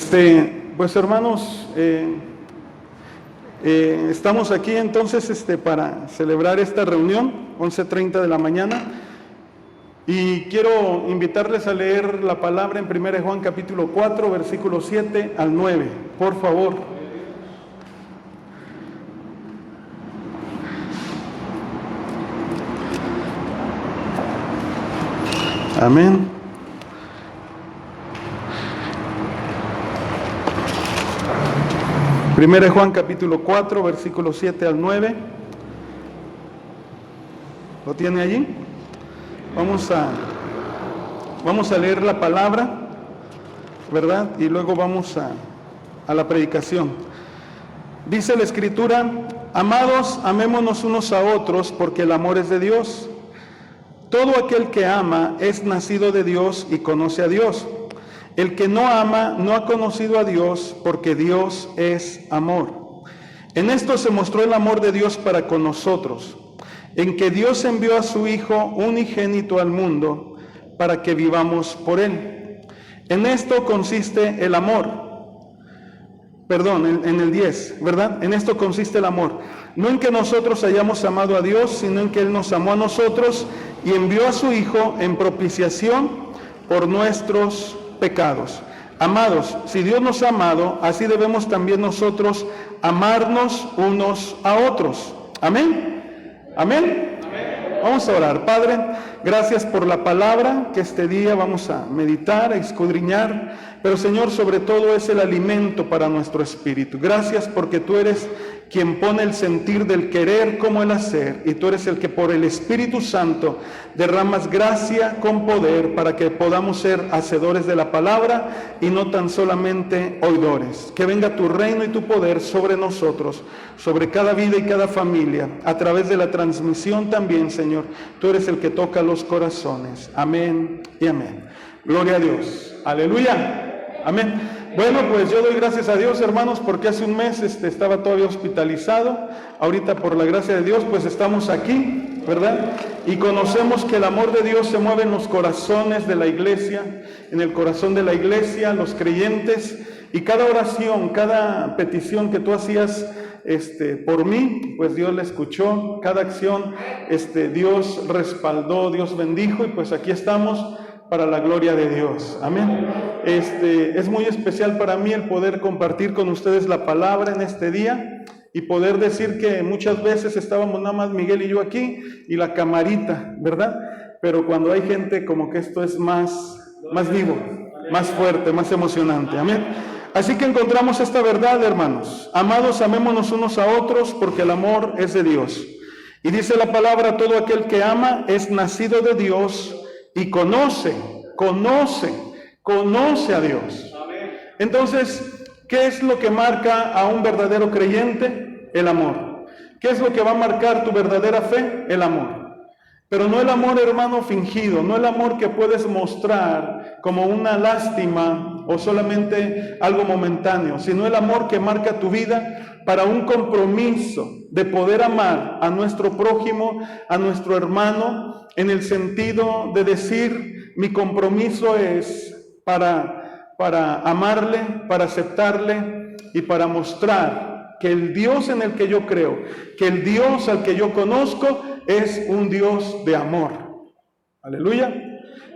Pues hermanos, estamos aquí entonces para celebrar esta reunión, 11:30 de la mañana, y quiero invitarles a leer la palabra en 1 Juan capítulo 4, versículos 7 al 9, por favor. Amén. 1 Juan capítulo 4, versículos 7 al 9. ¿Lo tiene allí? Vamos a leer la palabra, ¿verdad? Y luego vamos a la predicación. Dice la Escritura: amados, amémonos unos a otros, porque el amor es de Dios. Todo aquel que ama es nacido de Dios y conoce a Dios. El que no ama no ha conocido a Dios, porque Dios es amor. En esto se mostró el amor de Dios para con nosotros, en que Dios envió a su Hijo unigénito al mundo para que vivamos por Él. En esto consiste el amor. En el 10, ¿verdad? En esto consiste el amor. No en que nosotros hayamos amado a Dios, sino en que Él nos amó a nosotros y envió a su Hijo en propiciación por nuestros pecados. Amados, si Dios nos ha amado, así debemos también nosotros amarnos unos a otros. Amén. Amén. Vamos a orar. Padre, gracias por la palabra que este día vamos a meditar, a escudriñar, pero Señor, sobre todo es el alimento para nuestro espíritu. Gracias porque tú eres quien pone el sentir del querer como el hacer, y tú eres el que por el Espíritu Santo derramas gracia con poder para que podamos ser hacedores de la palabra y no tan solamente oidores. Que venga tu reino y tu poder sobre nosotros, sobre cada vida y cada familia, a través de la transmisión también, Señor. Tú eres el que toca los corazones. Amén y amén. Gloria a Dios. Aleluya. Amén. Bueno, pues yo doy gracias a Dios, hermanos, porque hace un mes estaba todavía hospitalizado. Ahorita, por la gracia de Dios, pues estamos aquí, ¿verdad? Y conocemos que el amor de Dios se mueve en los corazones de la iglesia, en el corazón de la iglesia, los creyentes, y cada oración, cada petición que tú hacías por mí, pues Dios la escuchó. Cada acción, Dios respaldó, Dios bendijo, y pues aquí estamos para la gloria de Dios. Amén. Es muy especial para mí el poder compartir con ustedes la palabra en este día y poder decir que muchas veces estábamos nada más Miguel y yo aquí y la camarita, ¿verdad? Pero cuando hay gente, como que esto es más vivo, más fuerte, más emocionante. Amén. Así que encontramos esta verdad, hermanos. Amados, amémonos unos a otros, porque el amor es de Dios. Y dice la palabra: todo aquel que ama es nacido de Dios y conoce a Dios. Entonces, ¿qué es lo que marca a un verdadero creyente? El amor. ¿Qué es lo que va a marcar tu verdadera fe? El amor. Pero no el amor, hermano, fingido, no el amor que puedes mostrar como una lástima o solamente algo momentáneo, sino el amor que marca tu vida para un compromiso de poder amar a nuestro prójimo, a nuestro hermano, en el sentido de decir: mi compromiso es para amarle, para aceptarle y para mostrar que el Dios en el que yo creo, que el Dios al que yo conozco, es un Dios de amor. Aleluya.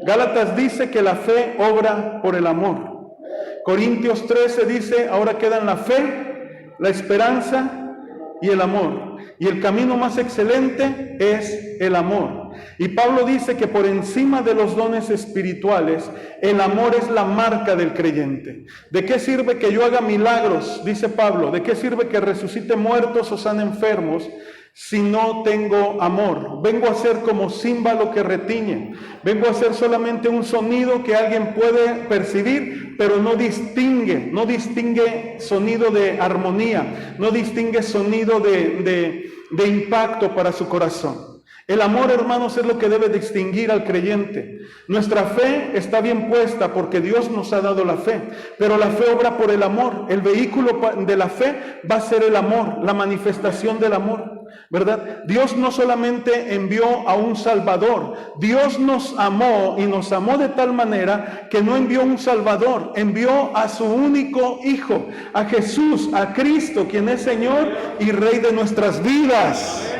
Gálatas dice que la fe obra por el amor. Corintios 13 dice: ahora quedan la fe, la esperanza y el amor. Y el camino más excelente es el amor. Y Pablo dice que por encima de los dones espirituales, el amor es la marca del creyente. ¿De qué sirve que yo haga milagros? Dice Pablo. ¿De qué sirve que resucite muertos o sane enfermos si no tengo amor? Vengo a ser como címbalo que retiñe. Vengo a ser solamente un sonido que alguien puede percibir, pero no distingue sonido de armonía, no distingue sonido de impacto para su corazón. El amor, hermanos, es lo que debe distinguir al creyente. Nuestra fe está bien puesta porque Dios nos ha dado la fe, pero la fe obra por el amor. El vehículo de la fe va a ser el amor, la manifestación del amor. ¿verdad? Dios no solamente envió a un Salvador, Dios nos amó y nos amó de tal manera que no envió un Salvador, envió a su único Hijo, a Jesús, a Cristo, quien es Señor y Rey de nuestras vidas.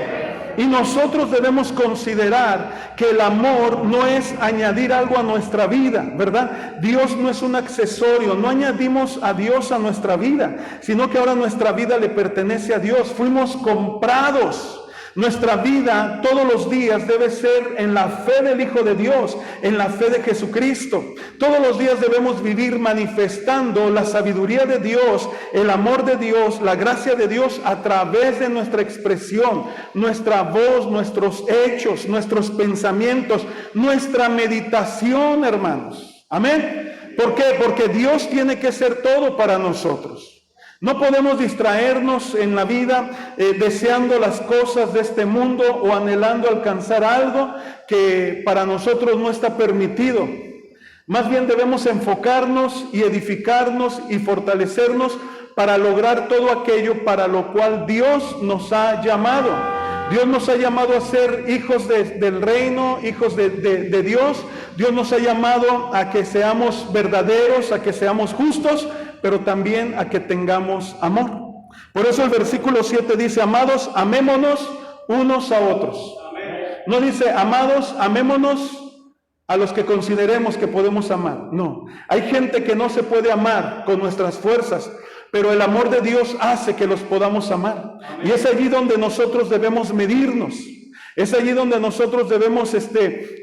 Y nosotros debemos considerar que el amor no es añadir algo a nuestra vida, ¿verdad? Dios no es un accesorio, no añadimos a Dios a nuestra vida, sino que ahora nuestra vida le pertenece a Dios. Fuimos comprados. Nuestra vida todos los días debe ser en la fe del Hijo de Dios, en la fe de Jesucristo. Todos los días debemos vivir manifestando la sabiduría de Dios, el amor de Dios, la gracia de Dios a través de nuestra expresión, nuestra voz, nuestros hechos, nuestros pensamientos, nuestra meditación, hermanos. Amén. ¿Por qué? Porque Dios tiene que ser todo para nosotros. No podemos distraernos en la vida deseando las cosas de este mundo o anhelando alcanzar algo que para nosotros no está permitido. Más bien debemos enfocarnos y edificarnos y fortalecernos para lograr todo aquello para lo cual Dios nos ha llamado. Dios nos ha llamado a ser hijos del reino, hijos de Dios. Dios nos ha llamado a que seamos verdaderos, a que seamos justos, pero también a que tengamos amor. Por eso el versículo 7 dice: amados, amémonos unos a otros. No dice: amados, amémonos a los que consideremos que podemos amar. No, hay gente que no se puede amar con nuestras fuerzas, pero el amor de Dios hace que los podamos amar. Y es allí donde nosotros debemos medirnos. Es allí donde nosotros debemos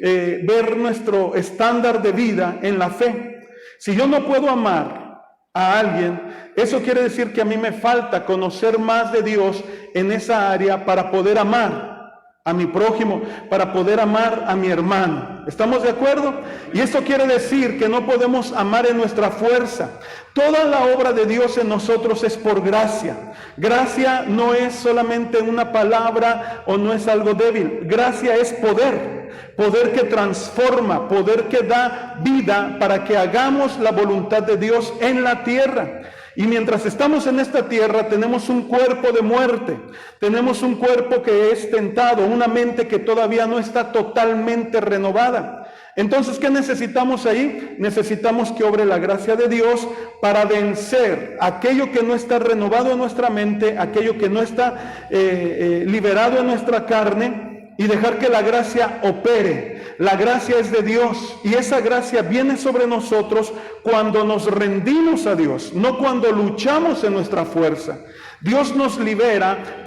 ver nuestro estándar de vida en la fe. Si yo no puedo amar a alguien, eso quiere decir que a mí me falta conocer más de Dios en esa área para poder amar a mi prójimo, para poder amar a mi hermano. ¿Estamos de acuerdo? Y esto quiere decir que no podemos amar en nuestra fuerza. Toda la obra de Dios en nosotros es por gracia. Gracia no es solamente una palabra o no es algo débil. Gracia es poder. Poder que transforma, poder que da vida para que hagamos la voluntad de Dios en la tierra. Y mientras estamos en esta tierra tenemos un cuerpo de muerte, tenemos un cuerpo que es tentado, una mente que todavía no está totalmente renovada. Entonces, ¿qué necesitamos ahí? Necesitamos que obre la gracia de Dios para vencer aquello que no está renovado en nuestra mente, aquello que no está liberado en nuestra carne, y dejar que la gracia opere. La gracia es de Dios y esa gracia viene sobre nosotros cuando nos rendimos a Dios, no cuando luchamos en nuestra fuerza. Dios nos libera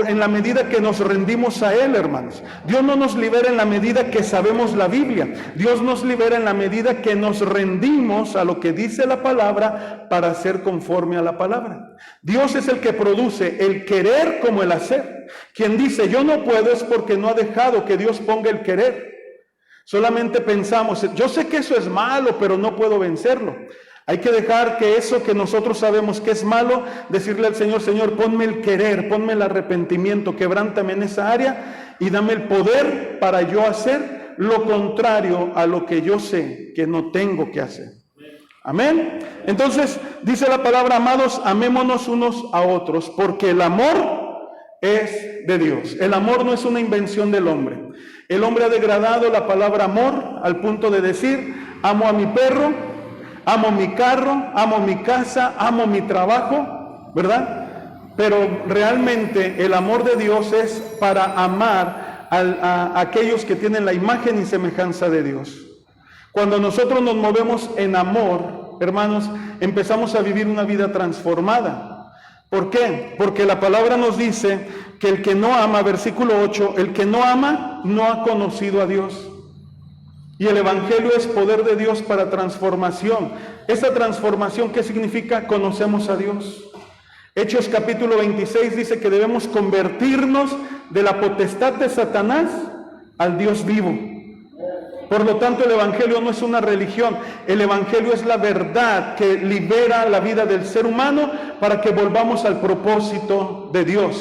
en la medida que nos rendimos a Él, hermanos. Dios no nos libera en la medida que sabemos la Biblia. Dios nos libera en la medida que nos rendimos a lo que dice la palabra para ser conforme a la palabra. Dios es el que produce el querer como el hacer. Quien dice yo no puedo es porque no ha dejado que Dios ponga el querer. Solamente pensamos, yo sé que eso es malo, pero no puedo vencerlo. Hay que dejar que eso que nosotros sabemos que es malo, decirle al Señor: Señor, ponme el querer, ponme el arrepentimiento, quebrántame en esa área y dame el poder para yo hacer lo contrario a lo que yo sé que no tengo que hacer. Amén. Entonces dice la palabra: amados, amémonos unos a otros, porque el amor es de Dios. El amor no es una invención del hombre. El hombre ha degradado la palabra amor al punto de decir: amo a mi perro, amo mi carro, amo mi casa, amo mi trabajo, ¿verdad? Pero realmente el amor de Dios es para amar a aquellos que tienen la imagen y semejanza de Dios. Cuando nosotros nos movemos en amor, hermanos, empezamos a vivir una vida transformada. ¿Por qué? Porque la palabra nos dice que el que no ama, versículo 8, el que no ama no ha conocido a Dios. Y el evangelio es poder de Dios para transformación. Esa transformación, ¿qué significa? Conocemos a Dios. Hechos capítulo 26 dice que debemos convertirnos de la potestad de Satanás al Dios vivo. Por lo tanto, el evangelio no es una religión. El evangelio es la verdad que libera la vida del ser humano para que volvamos al propósito de Dios.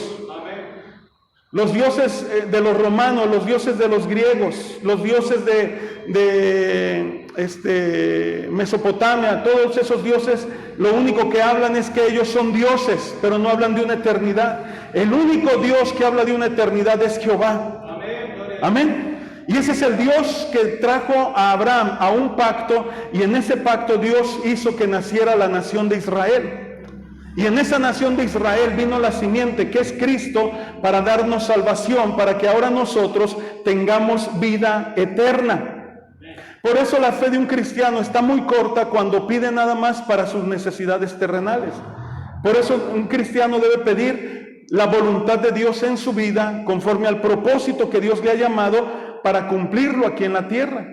Los dioses de los romanos, los dioses de los griegos, los dioses de Mesopotamia, todos esos dioses, lo único que hablan es que ellos son dioses, pero no hablan de una eternidad. El único Dios que habla de una eternidad es Jehová. Amén. Y ese es el Dios que trajo a Abraham a un pacto, y en ese pacto Dios hizo que naciera la nación de Israel. Y en esa nación de Israel vino la simiente, que es Cristo, para darnos salvación, para que ahora nosotros tengamos vida eterna. Por eso la fe de un cristiano está muy corta cuando pide nada más para sus necesidades terrenales. Por eso un cristiano debe pedir la voluntad de Dios en su vida, conforme al propósito que Dios le ha llamado, para cumplirlo aquí en la tierra.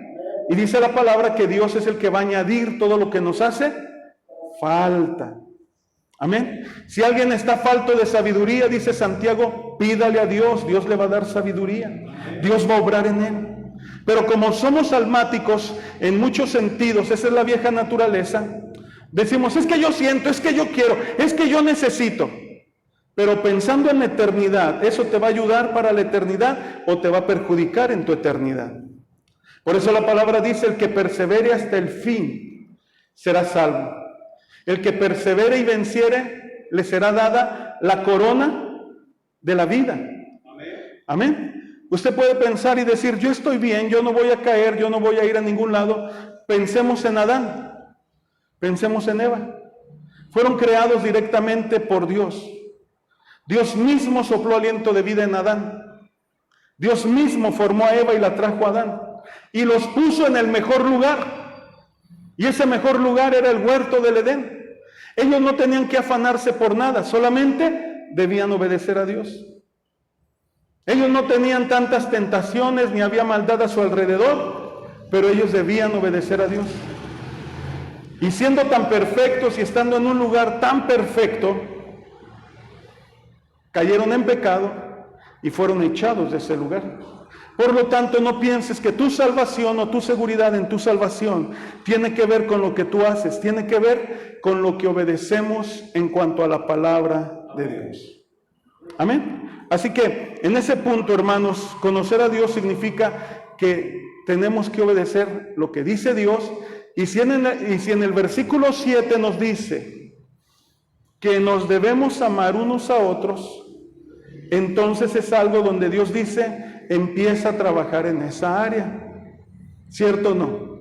Y dice la palabra que Dios es el que va a añadir todo lo que nos hace falta. Amén. Si alguien está falto de sabiduría, dice Santiago, pídale a Dios, Dios le va a dar sabiduría, Dios va a obrar en él. Pero como somos almáticos en muchos sentidos, esa es la vieja naturaleza, decimos, es que yo siento, es que yo quiero, es que yo necesito. Pero pensando en la eternidad, ¿eso te va a ayudar para la eternidad o te va a perjudicar en tu eternidad? Por eso la palabra dice, el que persevere hasta el fin será salvo. El que persevere y venciere, le será dada la corona de la vida. Amén. Usted puede pensar y decir, yo estoy bien, yo no voy a caer, yo no voy a ir a ningún lado. Pensemos en Adán, pensemos en Eva. Fueron creados directamente por Dios. Dios mismo sopló aliento de vida en Adán. Dios mismo formó a Eva y la trajo a Adán. Y los puso en el mejor lugar. Y ese mejor lugar era el huerto del Edén. Ellos no tenían que afanarse por nada, solamente debían obedecer a Dios. Ellos no tenían tantas tentaciones ni había maldad a su alrededor, pero ellos debían obedecer a Dios. Y siendo tan perfectos y estando en un lugar tan perfecto, cayeron en pecado y fueron echados de ese lugar. Por lo tanto, no pienses que tu salvación o tu seguridad en tu salvación tiene que ver con lo que tú haces, tiene que ver con lo que obedecemos en cuanto a la palabra de Dios. Amén. Así que en ese punto, hermanos, conocer a Dios significa que tenemos que obedecer lo que dice Dios. Y si en el versículo 7 nos dice que nos debemos amar unos a otros, entonces es algo donde Dios dice, empieza a trabajar en esa área. ¿Cierto o no?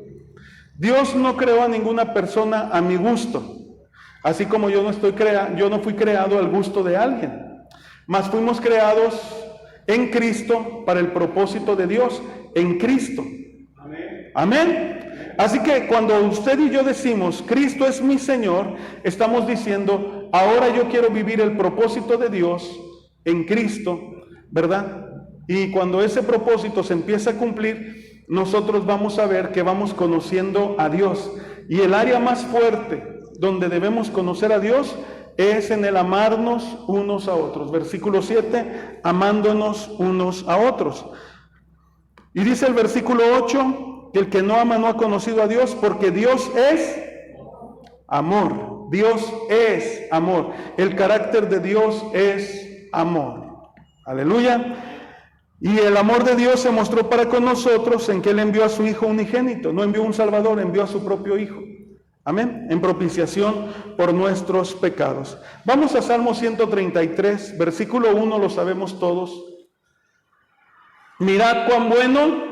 Dios no creó a ninguna persona a mi gusto, así como yo no fui creado al gusto de alguien, mas fuimos creados en Cristo para el propósito de Dios, en Cristo. Amén. Amén. Así que cuando usted y yo decimos, Cristo es mi Señor, estamos diciendo, ahora yo quiero vivir el propósito de Dios en Cristo, ¿verdad? Y cuando ese propósito se empieza a cumplir, nosotros vamos a ver que vamos conociendo a Dios. Y el área más fuerte donde debemos conocer a Dios es en el amarnos unos a otros. Versículo 7, amándonos unos a otros. Y dice el versículo 8, que el que no ama no ha conocido a Dios, porque Dios es amor. Dios es amor. El carácter de Dios es amor. Aleluya. Y el amor de Dios se mostró para con nosotros en que Él envió a su Hijo unigénito. No envió un Salvador, envió a su propio Hijo. Amén. En propiciación por nuestros pecados. Vamos a Salmo 133, versículo 1, lo sabemos todos. Mirad cuán bueno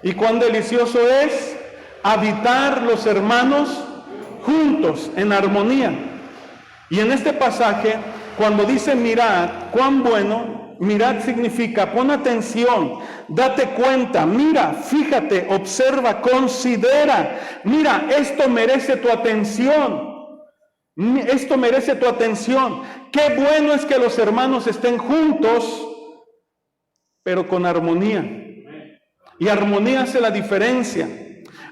y cuán delicioso es habitar los hermanos juntos en armonía. Y en este pasaje, cuando dice mirad cuán bueno, mirad significa pon atención, date cuenta, mira, fíjate, observa, considera, mira, esto merece tu atención, esto merece tu atención. Qué bueno es que los hermanos estén juntos, pero con armonía. Y armonía hace la diferencia,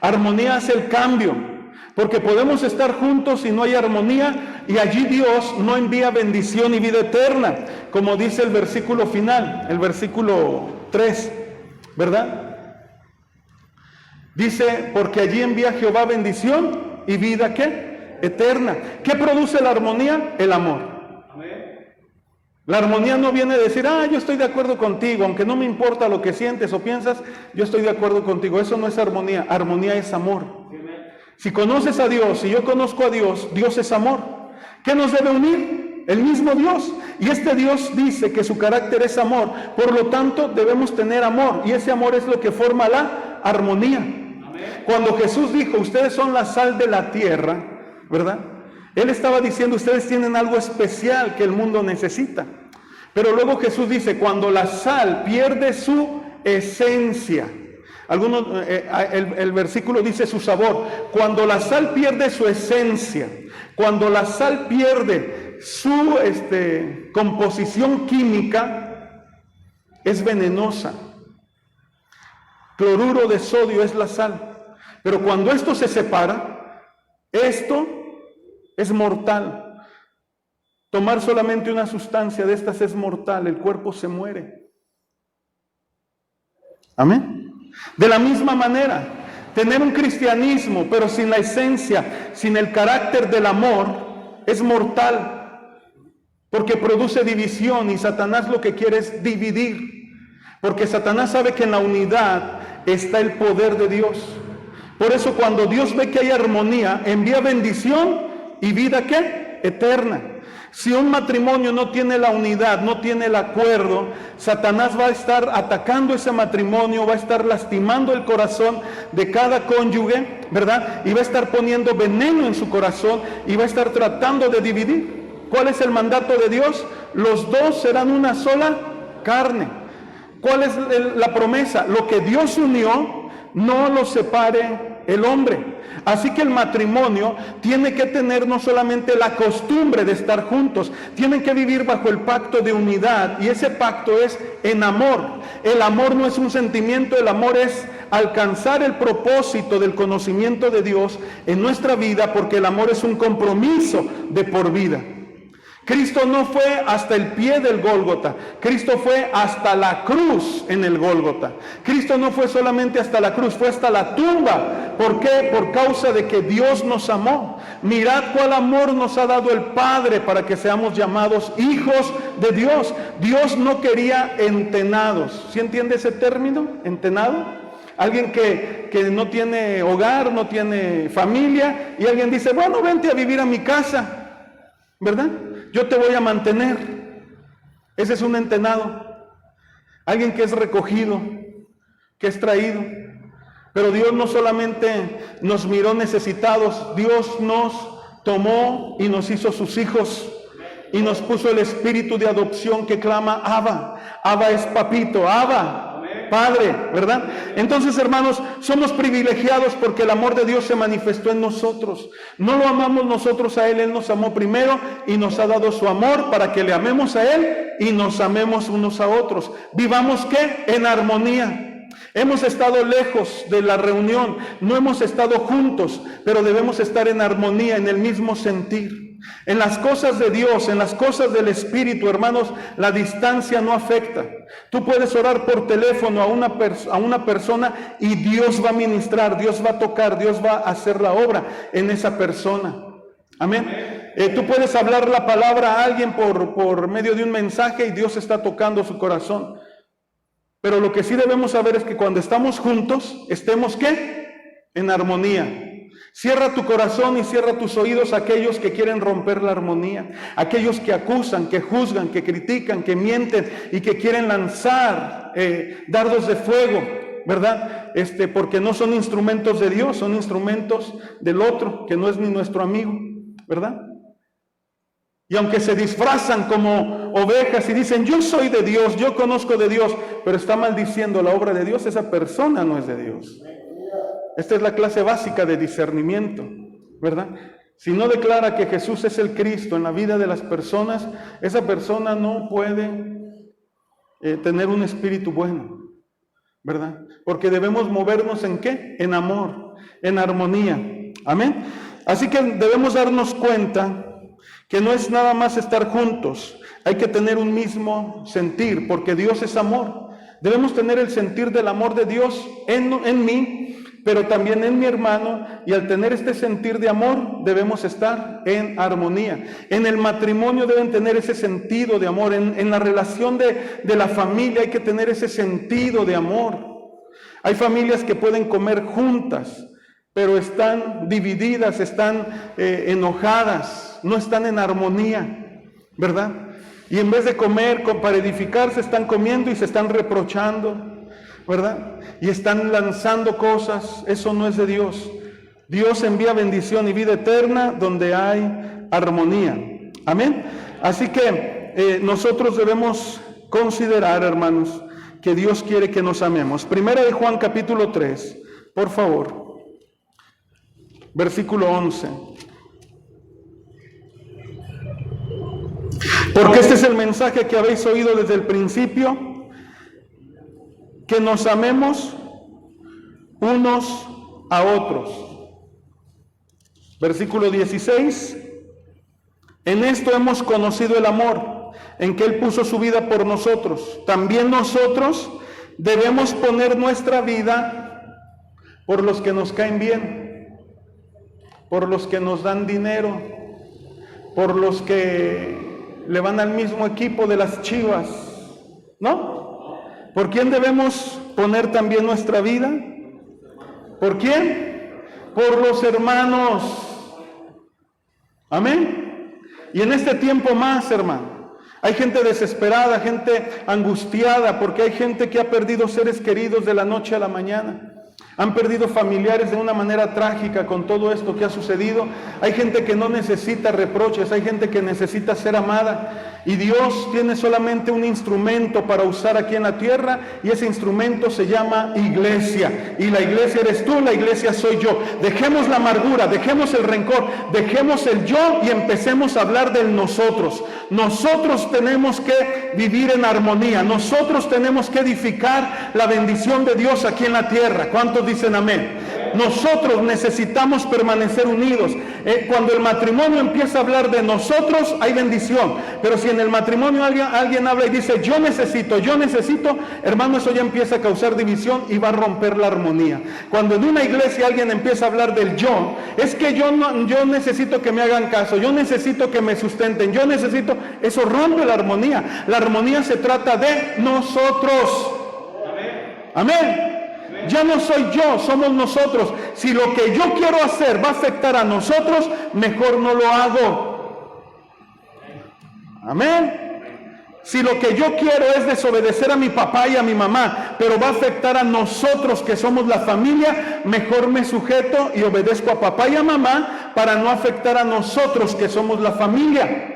armonía hace el cambio. Porque podemos estar juntos y no hay armonía, y allí Dios no envía bendición y vida eterna, como dice el versículo final, el versículo 3, ¿verdad? Dice, porque allí envía Jehová bendición y vida, ¿qué? Eterna. ¿Qué produce la armonía? El amor. La armonía no viene a decir, yo estoy de acuerdo contigo, aunque no me importa lo que sientes o piensas, yo estoy de acuerdo contigo. Eso no es armonía, armonía es amor. Si conoces a Dios, si yo conozco a Dios, Dios es amor. ¿Qué nos debe unir? el mismo Dios. Y este Dios dice que su carácter es amor. Por lo tanto, debemos tener amor. Y ese amor es lo que forma la armonía. Cuando Jesús dijo, ustedes son la sal de la tierra, ¿verdad? Él estaba diciendo, ustedes tienen algo especial que el mundo necesita. Pero luego Jesús dice, cuando la sal pierde su esencia, el versículo dice su sabor, cuando la sal pierde su esencia, cuando la sal pierde su composición química, es venenosa. Cloruro de sodio es la sal. Pero cuando esto se separa, esto es mortal. Tomar solamente una sustancia de estas es mortal, el cuerpo se muere. Amén. De la misma manera, tener un cristianismo, pero sin la esencia, sin el carácter del amor, es mortal. Porque produce división y Satanás lo que quiere es dividir. Porque Satanás sabe que en la unidad está el poder de Dios. Por eso cuando Dios ve que hay armonía, envía bendición y vida ¿qué? Eterna. Si un matrimonio no tiene la unidad, no tiene el acuerdo, Satanás va a estar atacando ese matrimonio, va a estar lastimando el corazón de cada cónyuge, ¿verdad? Y va a estar poniendo veneno en su corazón y va a estar tratando de dividir. ¿Cuál es el mandato de Dios? Los dos serán una sola carne. ¿Cuál es la promesa? Lo que Dios unió, no lo separe el hombre. Así que el matrimonio tiene que tener no solamente la costumbre de estar juntos, tienen que vivir bajo el pacto de unidad, y ese pacto es en amor. El amor no es un sentimiento, el amor es alcanzar el propósito del conocimiento de Dios en nuestra vida, porque el amor es un compromiso de por vida. Cristo no fue hasta el pie del Gólgota, Cristo fue hasta la cruz en el Gólgota. Cristo no fue solamente hasta la cruz, fue hasta la tumba. ¿Por qué? Por causa de que Dios nos amó. Mirad cuál amor nos ha dado el Padre para que seamos llamados hijos de Dios. Dios no quería entenados. ¿Sí entiende ese término? ¿Entenado? Alguien que no tiene hogar, no tiene familia, y alguien dice, bueno, vente a vivir a mi casa, ¿verdad? Yo te voy a mantener. Ese es un entenado. Alguien que es recogido, que es traído. Pero Dios no solamente nos miró necesitados, Dios nos tomó y nos hizo sus hijos. Y nos puso el espíritu de adopción que clama Abba. Abba es papito, Abba, Padre, ¿verdad? Entonces, hermanos, somos privilegiados porque el amor de Dios se manifestó en nosotros. No lo amamos nosotros a Él, Él nos amó primero y nos ha dado su amor para que le amemos a Él y nos amemos unos a otros. Vivamos ¿qué? En armonía. Hemos estado lejos de la reunión, no hemos estado juntos, pero debemos estar en armonía, en el mismo sentir. En las cosas de Dios, en las cosas del Espíritu, hermanos, la distancia no afecta. Tú puedes orar por teléfono a una persona y Dios va a ministrar, Dios va a tocar, Dios va a hacer la obra en esa persona. Amén. Tú puedes hablar la palabra a alguien por medio de un mensaje y Dios está tocando su corazón. Pero lo que sí debemos saber es que cuando estamos juntos, estemos ¿qué? En armonía. Cierra tu corazón y cierra tus oídos a aquellos que quieren romper la armonía, aquellos que acusan, que juzgan, que critican, que mienten y que quieren lanzar dardos de fuego, ¿verdad? Porque no son instrumentos de Dios, son instrumentos del otro, que no es ni nuestro amigo, ¿verdad? Y aunque se disfrazan como ovejas y dicen, yo soy de Dios, yo conozco de Dios, pero está maldiciendo la obra de Dios, esa persona no es de Dios. Esta es la clase básica de discernimiento, ¿verdad? Si no declara que Jesús es el Cristo en la vida de las personas, esa persona no puede tener un espíritu bueno, ¿verdad? Porque debemos movernos ¿en qué? En amor, en armonía. Amén. Así que debemos darnos cuenta que no es nada más estar juntos, hay que tener un mismo sentir, porque Dios es amor. Debemos tener el sentir del amor de Dios en mí, pero también en mi hermano, y al tener este sentir de amor, debemos estar en armonía. En el matrimonio deben tener ese sentido de amor, en la relación de la familia hay que tener ese sentido de amor. Hay familias que pueden comer juntas, pero están divididas, están enojadas, no están en armonía. ¿verdad? Y en vez de comer para edificarse, están comiendo y se están reprochando, ¿verdad? Y están lanzando cosas. Eso no es de Dios. Dios envía bendición y vida eterna donde hay armonía. Amén. Así que nosotros debemos considerar, hermanos, que Dios quiere que nos amemos. Primera de Juan capítulo 3, por favor, versículo 11. Porque este es el mensaje que habéis oído desde el principio, que nos amemos unos a otros. Versículo 16. En esto hemos conocido el amor, en que Él puso su vida por nosotros. También nosotros debemos poner nuestra vida por los que nos caen bien, por los que nos dan dinero, por los que le van al mismo equipo de las Chivas, ¿no? ¿Por quién debemos poner también nuestra vida? ¿Por quién? Por los hermanos. Amén. Y en este tiempo más, hermano, hay gente desesperada, gente angustiada, porque hay gente que ha perdido seres queridos de la noche a la mañana. Han perdido familiares de una manera trágica con todo esto que ha sucedido. Hay gente que no necesita reproches, hay gente que necesita ser amada. Y Dios tiene solamente un instrumento para usar aquí en la tierra, y ese instrumento se llama iglesia. Y la iglesia eres tú, la iglesia soy yo. Dejemos la amargura, dejemos el rencor, dejemos el yo y empecemos a hablar del nosotros. Nosotros tenemos que vivir en armonía. Nosotros tenemos que edificar la bendición de Dios aquí en la tierra. ¿Cuántos dicen amén? Nosotros necesitamos permanecer unidos. Cuando el matrimonio empieza a hablar de nosotros, hay bendición. Pero si en el matrimonio alguien habla y dice yo necesito, hermano, eso ya empieza a causar división y va a romper la armonía. Cuando en una iglesia alguien empieza a hablar del yo, es que yo necesito que me hagan caso, yo necesito que me sustenten, eso rompe la armonía. La armonía se trata de nosotros. Amén. Ya no soy yo, somos nosotros. Si lo que yo quiero hacer va a afectar a nosotros, mejor no lo hago. Amén. Si lo que yo quiero es desobedecer a mi papá y a mi mamá, pero va a afectar a nosotros que somos la familia, mejor me sujeto y obedezco a papá y a mamá para no afectar a nosotros que somos la familia.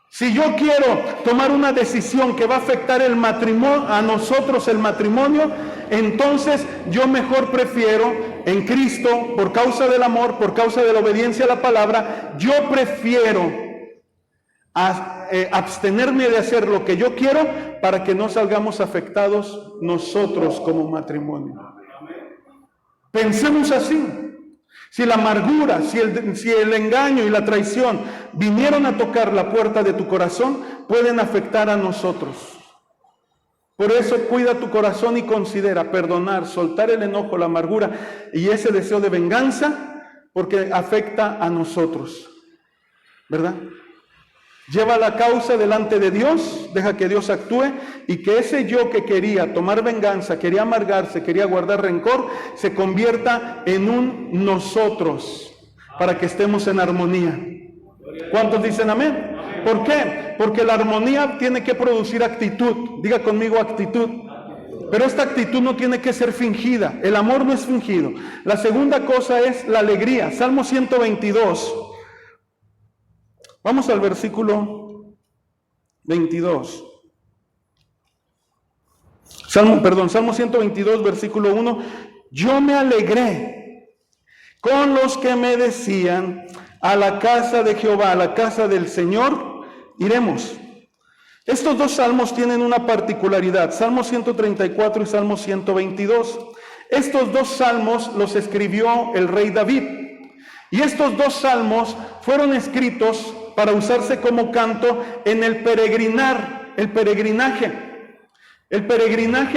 Si yo quiero tomar una decisión que va a afectar el matrimonio, a nosotros el matrimonio, entonces yo mejor prefiero en Cristo, por causa del amor, por causa de la obediencia a la palabra, yo prefiero abstenerme de hacer lo que yo quiero para que no salgamos afectados nosotros como matrimonio. Pensemos así. Si la amargura, si el engaño y la traición vinieron a tocar la puerta de tu corazón, pueden afectar a nosotros. Por eso cuida tu corazón y considera perdonar, soltar el enojo, la amargura y ese deseo de venganza, porque afecta a nosotros, ¿verdad? Lleva la causa delante de Dios, deja que Dios actúe y que ese yo que quería tomar venganza, quería amargarse, quería guardar rencor, se convierta en un nosotros para que estemos en armonía. ¿Cuántos dicen amén? ¿Por qué? Porque la armonía tiene que producir actitud. Diga conmigo actitud. Pero esta actitud no tiene que ser fingida. El amor no es fingido. La segunda cosa es la alegría. Salmo 122. Vamos al versículo 22. Salmo 122, versículo 1. Yo me alegré con los que me decían, a la casa de Jehová, a la casa del Señor, iremos. Estos dos salmos tienen una particularidad, Salmo 134 y Salmo 122. Estos dos salmos los escribió el rey David. Y estos dos salmos fueron escritos para usarse como canto en el peregrinaje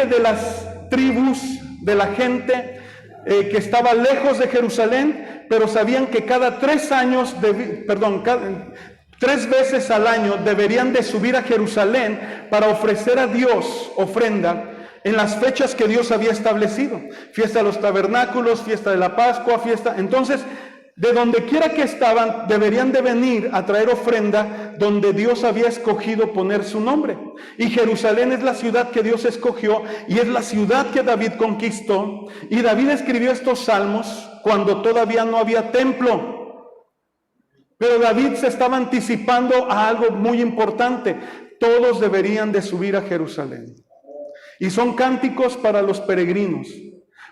de las tribus, de la gente que estaba lejos de Jerusalén, pero sabían que cada 3 veces al año deberían de subir a Jerusalén para ofrecer a Dios ofrenda en las fechas que Dios había establecido. Fiesta de los tabernáculos, fiesta de la Pascua, entonces de donde quiera que estaban, deberían de venir a traer ofrenda donde Dios había escogido poner su nombre. Y Jerusalén es la ciudad que Dios escogió y es la ciudad que David conquistó. Y David escribió estos salmos cuando todavía no había templo. Pero David se estaba anticipando a algo muy importante. Todos deberían de subir a Jerusalén. Y son cánticos para los peregrinos.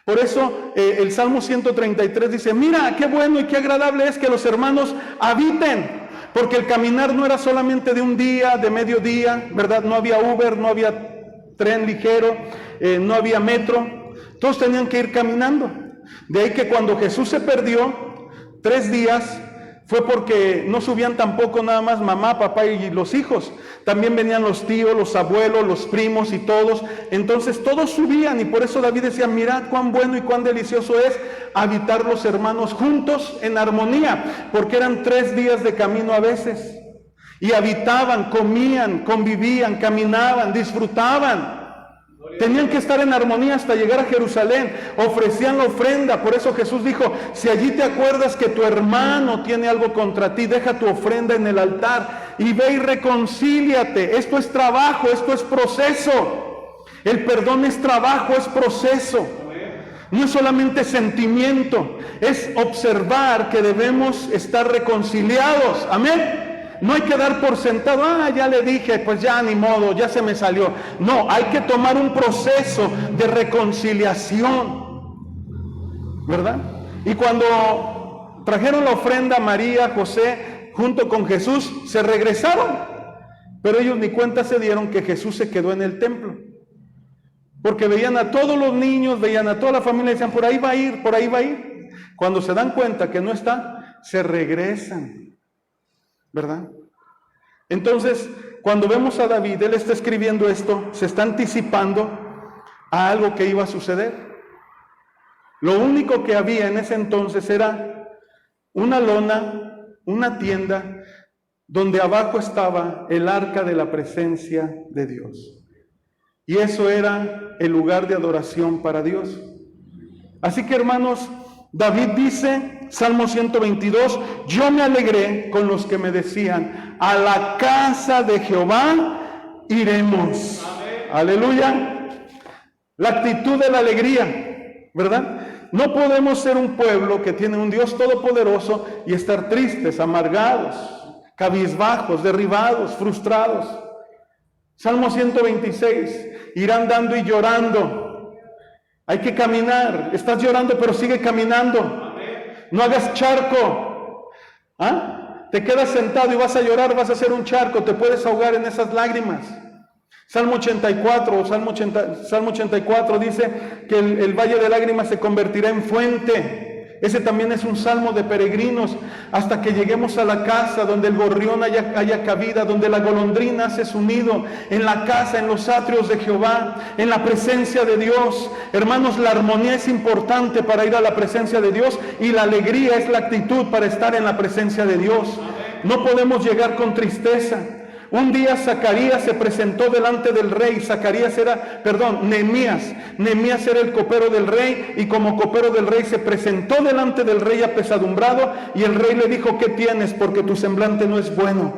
Por eso el Salmo 133 dice, mira qué bueno y qué agradable es que los hermanos habiten, porque el caminar no era solamente de un día, de mediodía, ¿verdad? No había Uber, no había tren ligero, no había metro, todos tenían que ir caminando. De ahí que cuando Jesús se perdió 3 días, fue porque no subían tampoco nada más mamá, papá y los hijos. También venían los tíos, los abuelos, los primos y todos. Entonces todos subían y por eso David decía, mirad cuán bueno y cuán delicioso es habitar los hermanos juntos en armonía. Porque eran 3 días de camino a veces. Y habitaban, comían, convivían, caminaban, disfrutaban. Tenían que estar en armonía hasta llegar a Jerusalén. Ofrecían la ofrenda. Por eso Jesús dijo, si allí te acuerdas que tu hermano tiene algo contra ti, deja tu ofrenda en el altar y ve y reconcíliate. Esto es trabajo, esto es proceso. El perdón es trabajo, es proceso. No es solamente sentimiento, es observar que debemos estar reconciliados. Amén. No hay que dar por sentado, ya le dije, pues ya ni modo, ya se me salió. No, hay que tomar un proceso de reconciliación, ¿verdad? Y cuando trajeron la ofrenda María, José, junto con Jesús, se regresaron. Pero ellos ni cuenta se dieron que Jesús se quedó en el templo. Porque veían a todos los niños, veían a toda la familia y decían, por ahí va a ir, por ahí va a ir. Cuando se dan cuenta que no está, se regresan. ¿Verdad? Entonces, cuando vemos a David, él está escribiendo esto, se está anticipando a algo que iba a suceder. Lo único que había en ese entonces era una lona, una tienda, donde abajo estaba el arca de la presencia de Dios. Y eso era el lugar de adoración para Dios. Así que, hermanos, David dice, Salmo 122, yo me alegré con los que me decían, a la casa de Jehová iremos. Amén. Aleluya. La actitud de la alegría, ¿verdad? No podemos ser un pueblo que tiene un Dios todopoderoso y estar tristes, amargados, cabizbajos, derribados, frustrados. Salmo 126, irán dando y llorando. Hay que caminar. Estás llorando, pero sigue caminando. No hagas charco. Te quedas sentado y vas a llorar, vas a hacer un charco. Te puedes ahogar en esas lágrimas. Salmo 84 dice que el valle de lágrimas se convertirá en fuente. Ese también es un salmo de peregrinos, hasta que lleguemos a la casa donde el gorrión haya cabida, donde la golondrina hace su nido, en la casa, en los atrios de Jehová, en la presencia de Dios. Hermanos, la armonía es importante para ir a la presencia de Dios y la alegría es la actitud para estar en la presencia de Dios. No podemos llegar con tristeza. Un día Zacarías se presentó delante del rey. Nehemías era el copero del rey, y como copero del rey se presentó delante del rey apesadumbrado, y el rey le dijo, ¿qué tienes? Porque tu semblante no es bueno.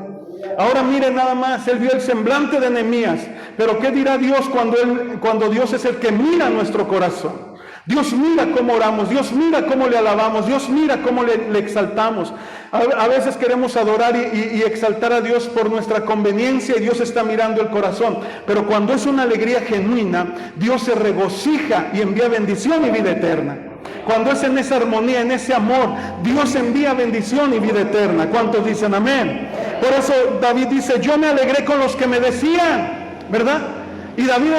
Ahora mire nada más, él vio el semblante de Nehemías, pero ¿qué dirá Dios cuando Dios es el que mira nuestro corazón? Dios mira cómo oramos, Dios mira cómo le alabamos, Dios mira cómo le exaltamos. A veces queremos adorar y exaltar a Dios por nuestra conveniencia, y Dios está mirando el corazón. Pero cuando es una alegría genuina, Dios se regocija y envía bendición y vida eterna. Cuando es en esa armonía, en ese amor, Dios envía bendición y vida eterna. ¿Cuántos dicen amén? Por eso David dice, yo me alegré con los que me decían, ¿verdad? Y David,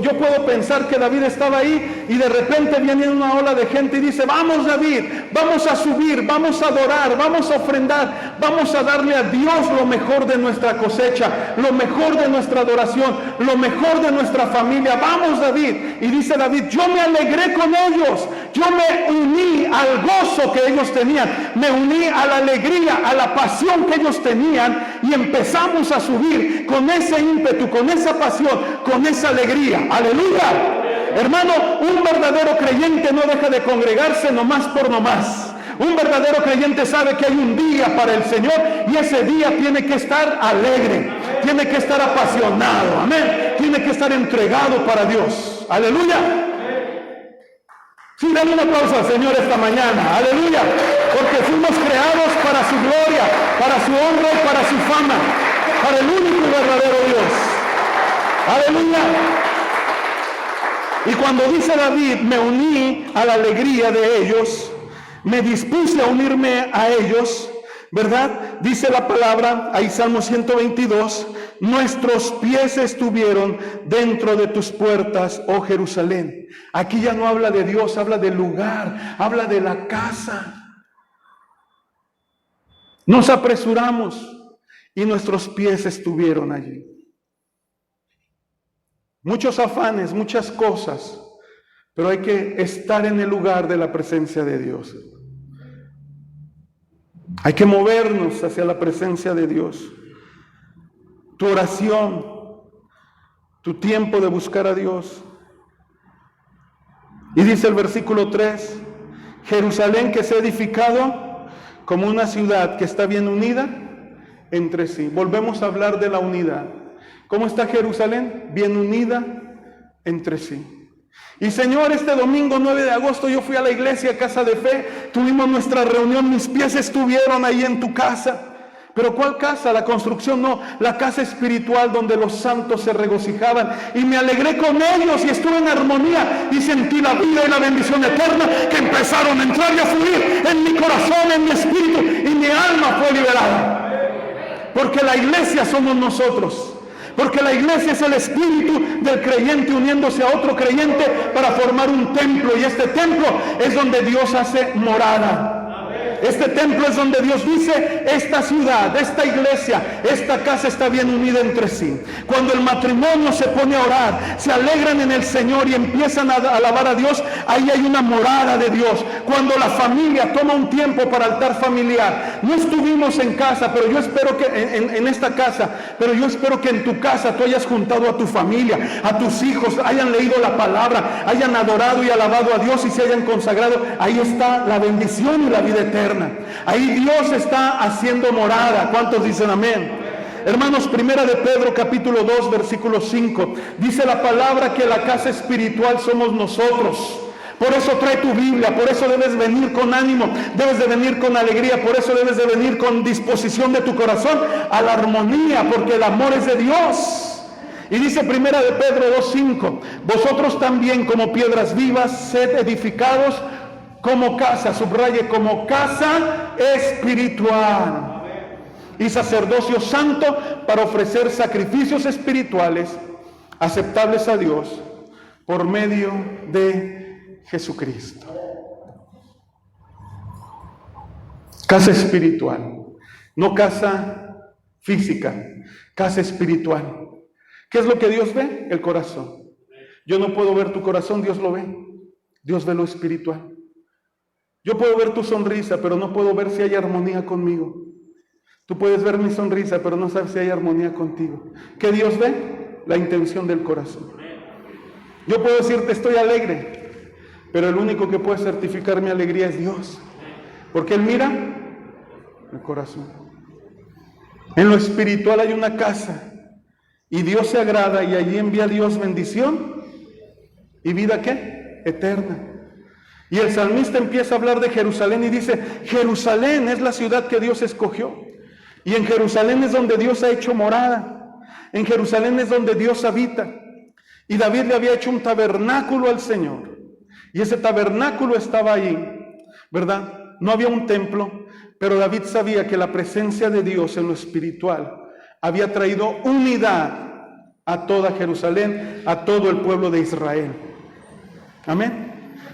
yo puedo pensar que David estaba ahí y de repente viene una ola de gente y dice, vamos David, vamos a subir, vamos a adorar, vamos a ofrendar, vamos a darle a Dios lo mejor de nuestra cosecha, lo mejor de nuestra adoración, lo mejor de nuestra familia. Vamos David. Y dice David, yo me alegré con ellos, yo me uní al gozo que ellos tenían, me uní a la alegría, a la pasión que ellos tenían, y empezamos a subir con ese ímpetu, con esa pasión, con esa alegría. Aleluya. Hermano, un verdadero creyente no deja de congregarse nomás por nomás. Un verdadero creyente sabe que hay un día para el Señor y ese día tiene que estar alegre, tiene que estar apasionado, amén, tiene que estar entregado para Dios. Aleluya. Sí, dale un aplauso al Señor esta mañana, aleluya, porque fuimos creados para su gloria, para su honra y para su fama, para el único y verdadero Dios. Aleluya. Y cuando dice David, me uní a la alegría de ellos, me dispuse a unirme a ellos, ¿verdad? Dice la palabra, ahí Salmo 122, nuestros pies estuvieron dentro de tus puertas, oh Jerusalén. Aquí ya no habla de Dios, habla del lugar, habla de la casa. Nos apresuramos y nuestros pies estuvieron allí. Muchos afanes, muchas cosas, pero hay que estar en el lugar de la presencia de Dios. Hay que movernos hacia la presencia de Dios. Tu oración, tu tiempo de buscar a Dios. Y dice el versículo 3, Jerusalén que se ha edificado como una ciudad que está bien unida entre sí. Volvemos a hablar de la unidad. ¿Cómo está Jerusalén? Bien unida entre sí. Y Señor, este domingo 9 de agosto yo fui a la iglesia Casa de Fe, tuvimos nuestra reunión, mis pies estuvieron ahí en tu casa. Pero ¿cuál casa? La construcción no, la casa espiritual donde los santos se regocijaban. Y me alegré con ellos y estuve en armonía y sentí la vida y la bendición eterna que empezaron a entrar y a fluir en mi corazón, en mi espíritu, y mi alma fue liberada. Porque la iglesia somos nosotros. Porque la iglesia es el espíritu del creyente uniéndose a otro creyente para formar un templo. Y este templo es donde Dios hace morada. Este templo es donde Dios dice, esta ciudad, esta iglesia, esta casa está bien unida entre sí. Cuando el matrimonio se pone a orar, se alegran en el Señor y empiezan a alabar a Dios, ahí hay una morada de Dios. Cuando la familia toma un tiempo para altar familiar, no estuvimos en casa, pero yo espero que en esta casa, pero yo espero que en tu casa tú hayas juntado a tu familia, a tus hijos, hayan leído la palabra, hayan adorado y alabado a Dios y se hayan consagrado. Ahí está la bendición y la vida eterna. Ahí Dios está haciendo morada. ¿Cuántos dicen amén? Hermanos, primera de Pedro capítulo 2 versículo 5 dice la palabra que la casa espiritual somos nosotros. Por eso trae tu Biblia, por eso debes venir con ánimo, debes de venir con alegría, por eso debes de venir con disposición de tu corazón a la armonía, porque el amor es de Dios. Y dice primera de Pedro 2:5, vosotros también como piedras vivas sed edificados como casa, subraye, como casa espiritual y sacerdocio santo para ofrecer sacrificios espirituales aceptables a Dios por medio de Jesucristo. Casa espiritual, no casa física, casa espiritual. ¿Qué es lo que Dios ve? El corazón. Yo no puedo ver tu corazón, Dios lo ve. Dios ve lo espiritual. Yo puedo ver tu sonrisa, pero no puedo ver si hay armonía conmigo. Tú puedes ver mi sonrisa, pero no sabes si hay armonía contigo. ¿Qué Dios ve? La intención del corazón. Yo puedo decirte estoy alegre, pero el único que puede certificar mi alegría es Dios. Porque Él mira el corazón. En lo espiritual hay una casa y Dios se agrada y allí envía Dios bendición y vida ¿qué? Eterna. Y el salmista empieza a hablar de Jerusalén y dice, Jerusalén es la ciudad que Dios escogió. Y en Jerusalén es donde Dios ha hecho morada. En Jerusalén es donde Dios habita. Y David le había hecho un tabernáculo al Señor. Y ese tabernáculo estaba allí, ¿verdad? No había un templo, pero David sabía que la presencia de Dios en lo espiritual había traído unidad a toda Jerusalén, a todo el pueblo de Israel. Amén.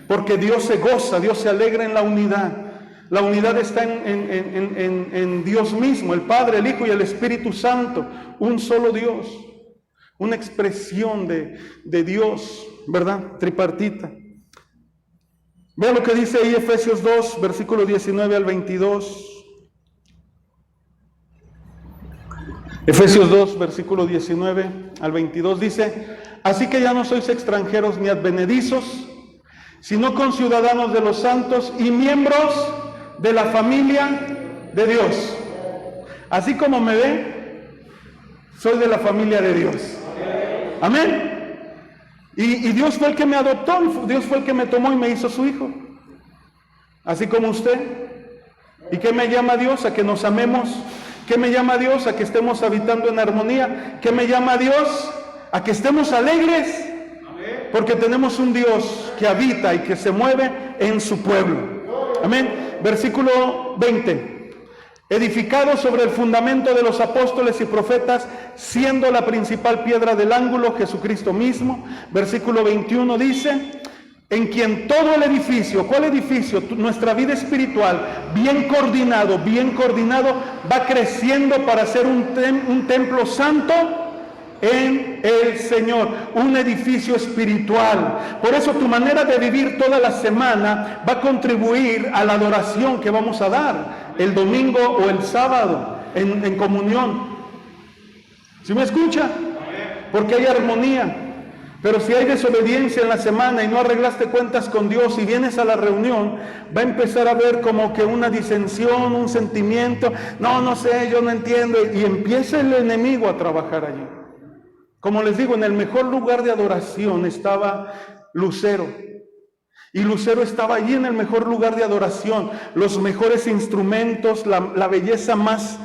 Porque Dios se goza, Dios se alegra en la unidad. La unidad está en Dios mismo, el Padre, el Hijo y el Espíritu Santo. Un solo Dios. Una expresión de Dios, ¿verdad? Tripartita. Vean lo que dice ahí Efesios 2, versículo 19 al 22. Efesios 2, versículo 19 al 22 dice, así que ya no sois extranjeros ni advenedizos, sino conciudadanos de los santos y miembros de la familia de Dios. Así como me ve, soy de la familia de Dios. Amén. Y Dios fue el que me adoptó, Dios fue el que me tomó y me hizo su hijo. Así como usted. ¿Y qué me llama Dios? A que nos amemos. ¿Qué me llama Dios? A que estemos habitando en armonía. ¿Qué me llama Dios? A que estemos alegres. Porque tenemos un Dios que habita y que se mueve en su pueblo. Amén. Versículo 20. Edificado sobre el fundamento de los apóstoles y profetas, siendo la principal piedra del ángulo Jesucristo mismo. Versículo 21 dice: en quien todo el edificio, ¿cuál edificio? Nuestra vida espiritual, bien coordinado, va creciendo para ser un templo santo en el Señor, un edificio espiritual. Por eso tu manera de vivir toda la semana va a contribuir a la adoración que vamos a dar el domingo o el sábado en comunión. ¿Sí me escucha? Porque hay armonía. Pero si hay desobediencia en la semana y no arreglaste cuentas con Dios y vienes a la reunión, va a empezar a haber como que una disensión, un sentimiento. No sé, yo no entiendo. Y empieza el enemigo a trabajar allí. Como les digo, en el mejor lugar de adoración estaba Lucero. Y Lucero estaba allí en el mejor lugar de adoración. Los mejores instrumentos, la belleza más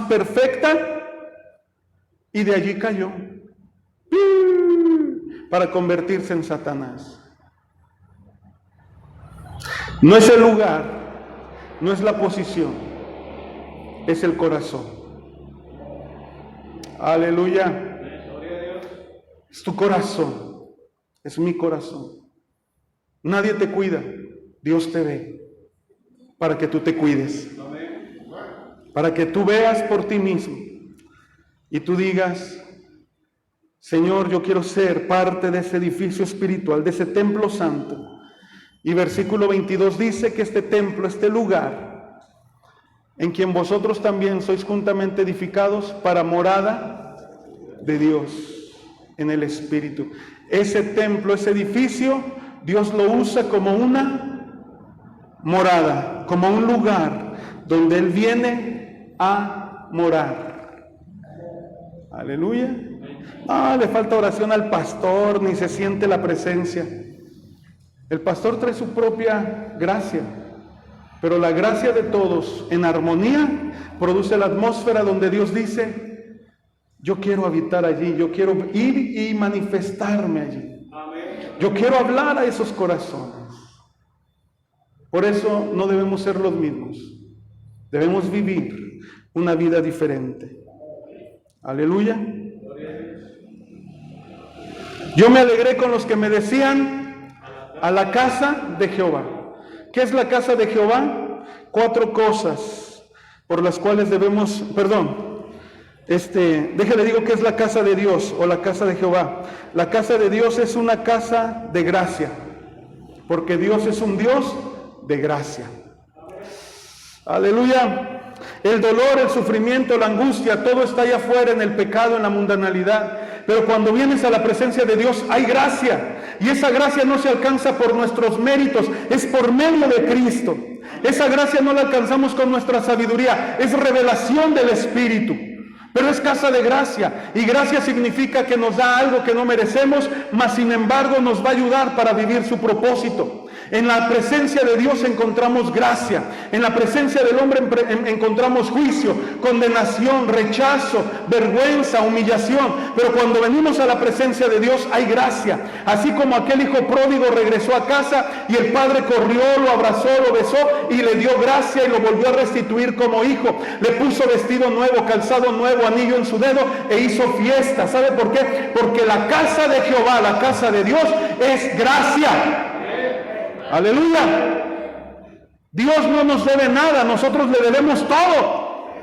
perfecta. Y de allí cayó. Para convertirse en Satanás. No es el lugar, no es la posición, es el corazón. Aleluya. Es tu corazón, es mi corazón. Nadie te cuida, Dios te ve, para que tú te cuides, para que tú veas por ti mismo y tú digas: Señor, yo quiero ser parte de ese edificio espiritual, de ese templo santo. Y versículo 22 dice que este templo, este lugar, en quien vosotros también sois juntamente edificados para morada de Dios en el Espíritu. Ese templo, ese edificio, Dios lo usa como una morada, como un lugar donde Él viene a morar. Aleluya. No, le falta oración al pastor, ni se siente la presencia. El pastor trae su propia gracia, pero la gracia de todos en armonía produce la atmósfera donde Dios dice: yo quiero habitar allí, yo quiero ir y manifestarme allí. Yo quiero hablar a esos corazones. Por eso no debemos ser los mismos, debemos vivir una vida diferente. Aleluya. Yo me alegré con los que me decían: a la casa de Jehová. ¿Qué es la casa de Jehová? 4 cosas por las cuales debemos, déjale digo qué es la casa de Dios o la casa de Jehová. La casa de Dios es una casa de gracia, porque Dios es un Dios de gracia. Aleluya. El dolor, el sufrimiento, la angustia, todo está allá afuera en el pecado, en la mundanalidad. Pero cuando vienes a la presencia de Dios hay gracia. Y esa gracia no se alcanza por nuestros méritos, es por medio de Cristo. Esa gracia no la alcanzamos con nuestra sabiduría, es revelación del Espíritu. Pero es casa de gracia. Y gracia significa que nos da algo que no merecemos, mas sin embargo nos va a ayudar para vivir su propósito. En la presencia de Dios encontramos gracia. En la presencia del hombre encontramos juicio, condenación, rechazo, vergüenza, humillación. Pero cuando venimos a la presencia de Dios hay gracia. Así como aquel hijo pródigo regresó a casa y el padre corrió, lo abrazó, lo besó y le dio gracia y lo volvió a restituir como hijo. Le puso vestido nuevo, calzado nuevo, anillo en su dedo e hizo fiesta. ¿Sabe por qué? Porque la casa de Jehová, la casa de Dios, es gracia. Aleluya. Dios no nos debe nada, nosotros le debemos todo.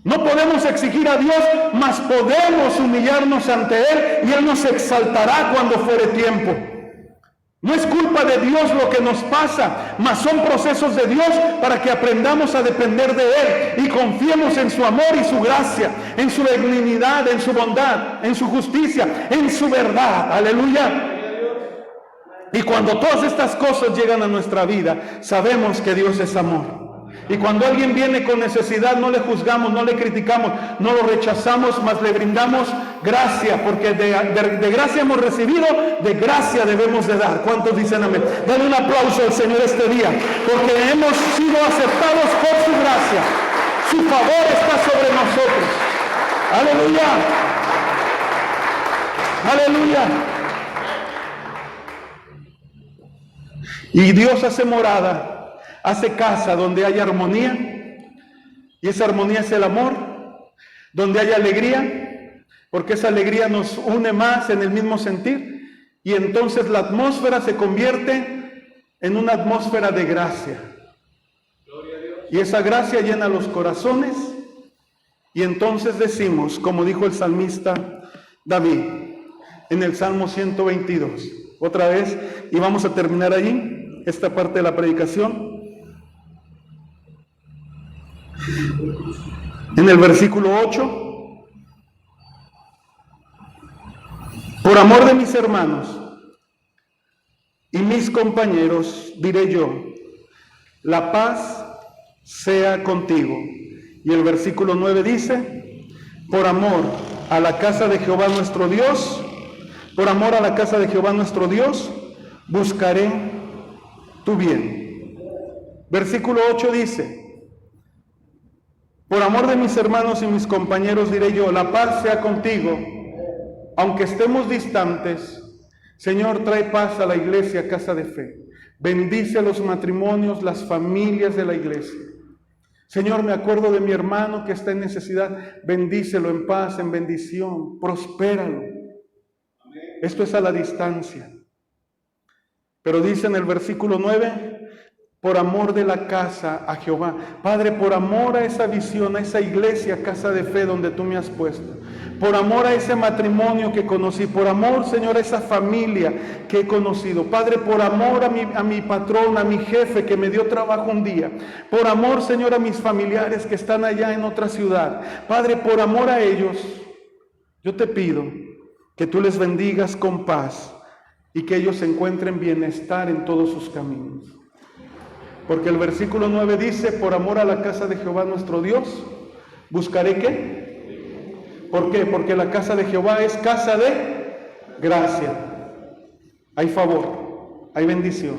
No podemos exigir a Dios, mas podemos humillarnos ante Él y Él nos exaltará cuando fuere tiempo. No es culpa de Dios lo que nos pasa, mas son procesos de Dios para que aprendamos a depender de Él y confiemos en su amor y su gracia, en su benignidad, en su bondad, en su justicia, en su verdad. Aleluya. Y cuando todas estas cosas llegan a nuestra vida, sabemos que Dios es amor. Y cuando alguien viene con necesidad, no le juzgamos, no le criticamos, no lo rechazamos, mas le brindamos gracia, porque de gracia hemos recibido, de gracia debemos de dar. ¿Cuántos dicen amén? Dale un aplauso al Señor este día, porque hemos sido aceptados por su gracia. Su favor está sobre nosotros. Aleluya. Aleluya. Y Dios hace morada, hace casa donde hay armonía, y esa armonía es el amor, donde hay alegría, porque esa alegría nos une más en el mismo sentir, y entonces la atmósfera se convierte en una atmósfera de gracia. Y esa gracia llena los corazones, y entonces decimos, como dijo el salmista David, en el Salmo 122, otra vez, y vamos a terminar allí esta parte de la predicación. En el versículo 8, por amor de mis hermanos y mis compañeros, diré yo, la paz sea contigo. Y el versículo 9 dice, por amor a la casa de Jehová nuestro Dios, por amor a la casa de Jehová nuestro Dios, buscaré tu bien. Versículo 8 dice, por amor de mis hermanos y mis compañeros diré yo, la paz sea contigo, aunque estemos distantes. Señor, trae paz a la iglesia, casa de fe. Bendice a los matrimonios, las familias de la iglesia. Señor, me acuerdo de mi hermano que está en necesidad. Bendícelo en paz, en bendición. Prospéralo. Esto es a la distancia. Pero dice en el versículo 9, por amor de la casa a Jehová. Padre, por amor a esa visión, a esa iglesia, casa de fe donde tú me has puesto. Por amor a ese matrimonio que conocí. Por amor, Señor, a esa familia que he conocido. Padre, por amor a mi patrón, a mi jefe que me dio trabajo un día. Por amor, Señor, a mis familiares que están allá en otra ciudad. Padre, por amor a ellos, yo te pido que tú les bendigas con paz y que ellos encuentren bienestar en todos sus caminos. Porque el versículo 9 dice, por amor a la casa de Jehová nuestro Dios, buscaré ¿qué? ¿Por qué? Porque la casa de Jehová es casa de gracia. Hay favor, hay bendición.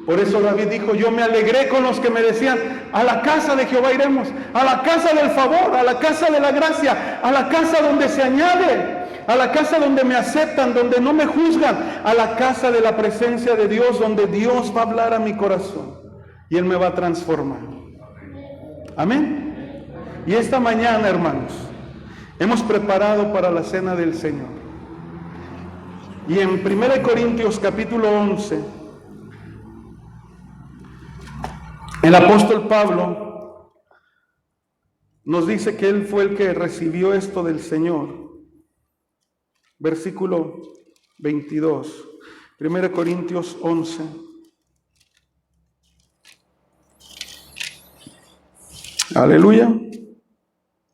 Por eso David dijo, yo me alegré con los que me decían, a la casa de Jehová iremos, a la casa del favor, a la casa de la gracia, a la casa donde se añade, a la casa donde me aceptan, donde no me juzgan, a la casa de la presencia de Dios, donde Dios va a hablar a mi corazón y Él me va a transformar. Amén. Y esta mañana, hermanos, hemos preparado para la cena del Señor. Y en 1 Corintios capítulo 11, el apóstol Pablo nos dice que él fue el que recibió esto del Señor. Versículo 22, 1 Corintios 11. Aleluya.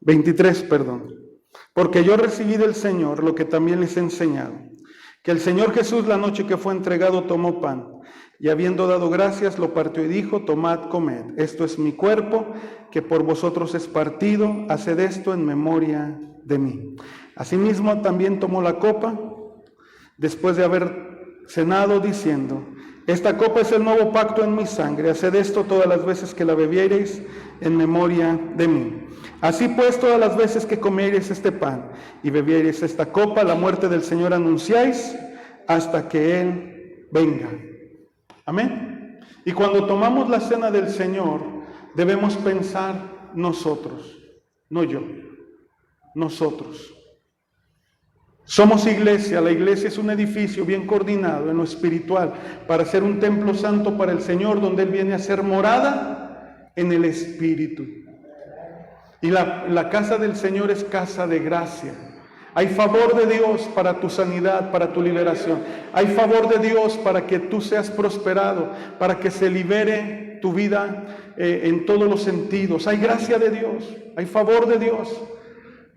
23, perdón. Porque yo recibí del Señor lo que también les he enseñado, que el Señor Jesús la noche que fue entregado tomó pan, y habiendo dado gracias lo partió y dijo, tomad, comed, esto es mi cuerpo, que por vosotros es partido, haced esto en memoria de mí. Asimismo también tomó la copa, después de haber cenado, diciendo, esta copa es el nuevo pacto en mi sangre, haced esto todas las veces que la bebiereis en memoria de mí. Así pues, todas las veces que comiereis este pan y bebiereis esta copa, la muerte del Señor anunciáis hasta que Él venga. Amén. Y cuando tomamos la cena del Señor, debemos pensar nosotros, no yo, nosotros. Somos iglesia, la iglesia es un edificio bien coordinado en lo espiritual para ser un templo santo para el Señor, donde Él viene a ser morada en el Espíritu. Y la casa del Señor es casa de gracia. Hay favor de Dios para tu sanidad, para tu liberación. Hay favor de Dios para que tú seas prosperado, para que se libere tu vida en todos los sentidos. Hay gracia de Dios, hay favor de Dios,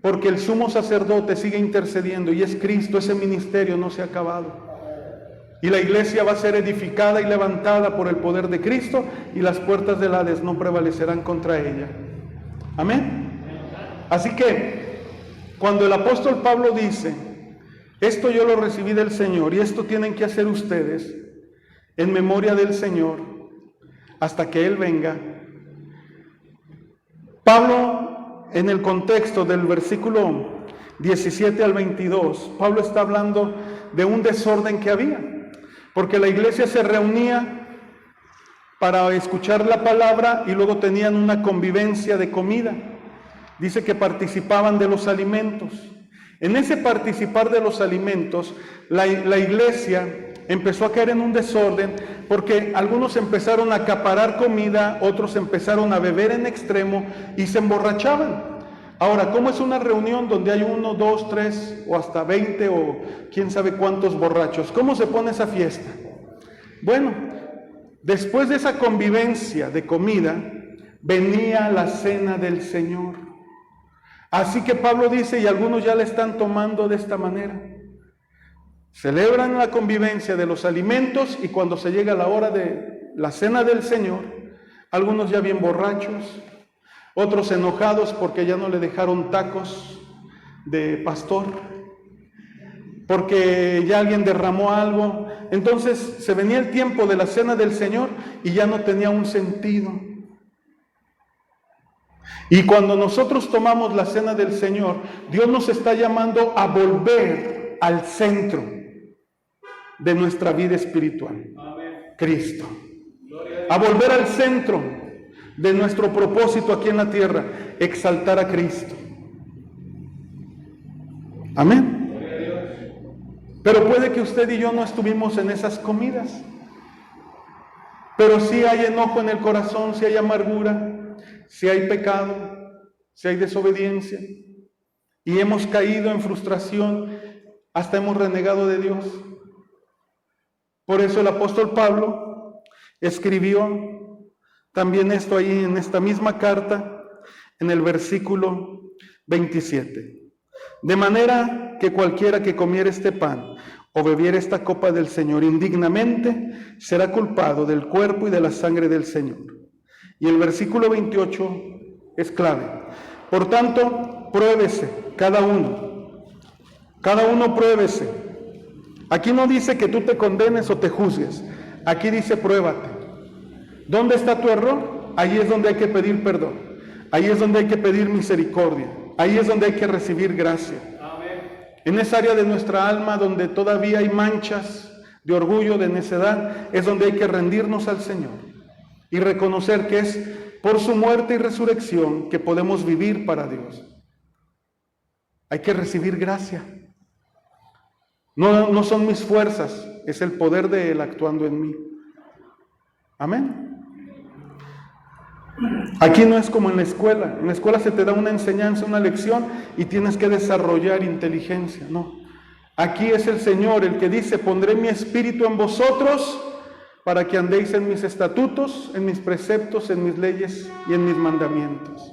porque el sumo sacerdote sigue intercediendo y es Cristo, ese ministerio no se ha acabado. Y la iglesia va a ser edificada y levantada por el poder de Cristo, y las puertas del Hades no prevalecerán contra ella. Amén. Así que, cuando el apóstol Pablo dice, esto yo lo recibí del Señor y esto tienen que hacer ustedes en memoria del Señor hasta que Él venga, Pablo, en el contexto del versículo 17 al 22, Pablo está hablando de un desorden que había, porque la iglesia se reunía para escuchar la palabra y luego tenían una convivencia de comida. Dice que participaban de los alimentos. En ese participar de los alimentos, la iglesia empezó a caer en un desorden, porque algunos empezaron a acaparar comida, otros empezaron a beber en extremo y se emborrachaban. Ahora, ¿cómo es una reunión donde hay 1, 2, 3 o hasta 20 o quién sabe cuántos borrachos? ¿Cómo se pone esa fiesta? Bueno, después de esa convivencia de comida, venía la cena del Señor. Así que Pablo dice, y algunos ya la están tomando de esta manera. Celebran la convivencia de los alimentos y cuando se llega la hora de la cena del Señor, algunos ya bien borrachos, otros enojados porque ya no le dejaron tacos de pastor, porque ya alguien derramó algo. Entonces se venía el tiempo de la cena del Señor y ya no tenía un sentido. Y cuando nosotros tomamos la cena del Señor, Dios nos está llamando a volver al centro de nuestra vida espiritual. Amén. Cristo. A volver al centro de nuestro propósito aquí en la tierra, exaltar a Cristo. Amén. Pero puede que usted y yo no estuvimos en esas comidas, pero sí hay enojo en el corazón, sí hay amargura, sí hay pecado, sí hay desobediencia, y hemos caído en frustración, hasta hemos renegado de Dios. Por eso el apóstol Pablo escribió también esto ahí en esta misma carta, en el versículo 27. De manera que cualquiera que comiera este pan o bebiera esta copa del Señor indignamente, será culpado del cuerpo y de la sangre del Señor. Y el versículo 28 es clave. Por tanto, pruébese cada uno pruébese. Aquí no dice que tú te condenes o te juzgues, aquí dice pruébate. ¿Dónde está tu error? Ahí es donde hay que pedir perdón, ahí es donde hay que pedir misericordia, ahí es donde hay que recibir gracia. Amén. En esa área de nuestra alma donde todavía hay manchas de orgullo, de necedad, es donde hay que rendirnos al Señor y reconocer que es por su muerte y resurrección que podemos vivir para Dios. Hay que recibir gracia. No son mis fuerzas, es el poder de Él actuando en mí. Amén. Aquí no es como en la escuela. En la escuela se te da una enseñanza, una lección y tienes que desarrollar inteligencia. No. Aquí es el Señor el que dice, pondré mi espíritu en vosotros para que andéis en mis estatutos, en mis preceptos, en mis leyes y en mis mandamientos.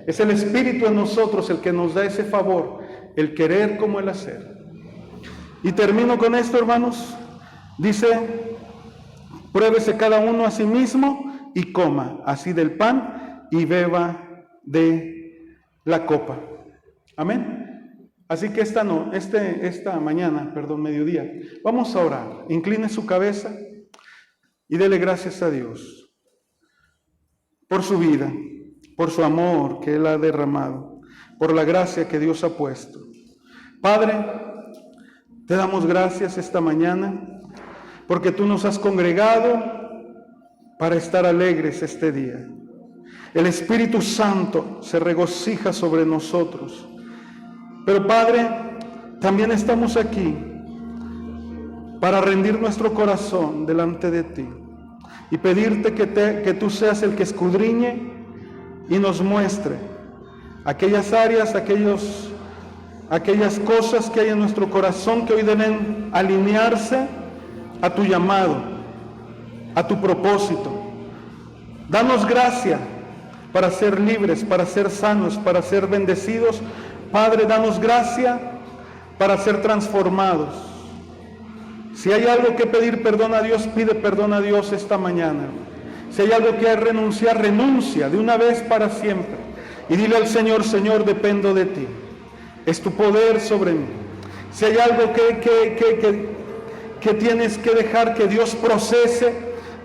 Es el Espíritu en nosotros el que nos da ese favor, el querer como el hacer. Y termino con esto, hermanos. Dice, pruébese cada uno a sí mismo y coma así del pan y beba de la copa. Amén. Así que esta mañana, mediodía, vamos a orar. Incline su cabeza y dele gracias a Dios por su vida, por su amor que Él ha derramado, por la gracia que Dios ha puesto. Padre, te damos gracias esta mañana porque tú nos has congregado para estar alegres este día. El Espíritu Santo se regocija sobre nosotros. Pero Padre, también estamos aquí para rendir nuestro corazón delante de ti y pedirte que tú seas el que escudriñe y nos muestre aquellas áreas, aquellas cosas que hay en nuestro corazón que hoy deben alinearse a tu llamado, a tu propósito. Danos gracia para ser libres, para ser sanos, para ser bendecidos. Padre, danos gracia para ser transformados. Si hay algo que pedir perdón a Dios, pide perdón a Dios esta mañana, hermano. Si hay algo que renunciar, renuncia de una vez para siempre. Y dile al Señor, Señor, dependo de ti. Es tu poder sobre mí. Si hay algo que tienes que dejar que Dios procese,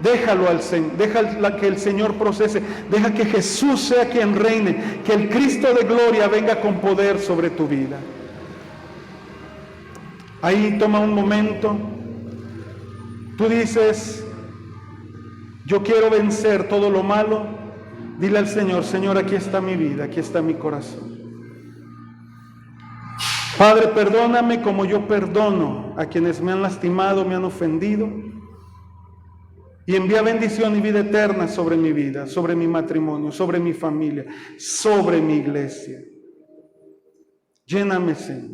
déjalo al Señor. Deja que el Señor procese. Deja que Jesús sea quien reine. Que el Cristo de gloria venga con poder sobre tu vida. Ahí toma un momento. Tú dices, yo quiero vencer todo lo malo. Dile al Señor, Señor, aquí está mi vida, aquí está mi corazón. Padre, perdóname como yo perdono a quienes me han lastimado, me han ofendido. Y envía bendición y vida eterna sobre mi vida, sobre mi matrimonio, sobre mi familia, sobre mi iglesia. Lléname, Señor.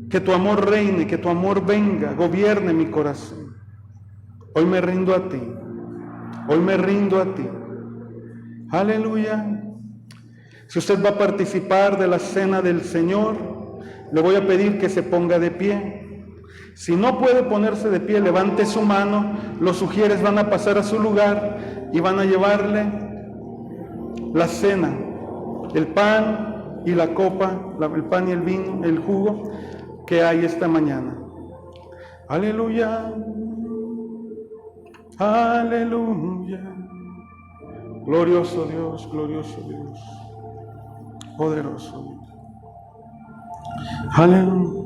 Que tu amor reine, que tu amor venga, gobierne mi corazón. Hoy me rindo a ti. Hoy me rindo a ti. Aleluya. Si usted va a participar de la cena del Señor, le voy a pedir que se ponga de pie. Si no puede ponerse de pie, levante su mano. Los sugieres van a pasar a su lugar y van a llevarle la cena, el pan y la copa, el pan y el vino, el jugo que hay esta mañana. Aleluya. Aleluya. Glorioso Dios, poderoso Dios. Aleluya.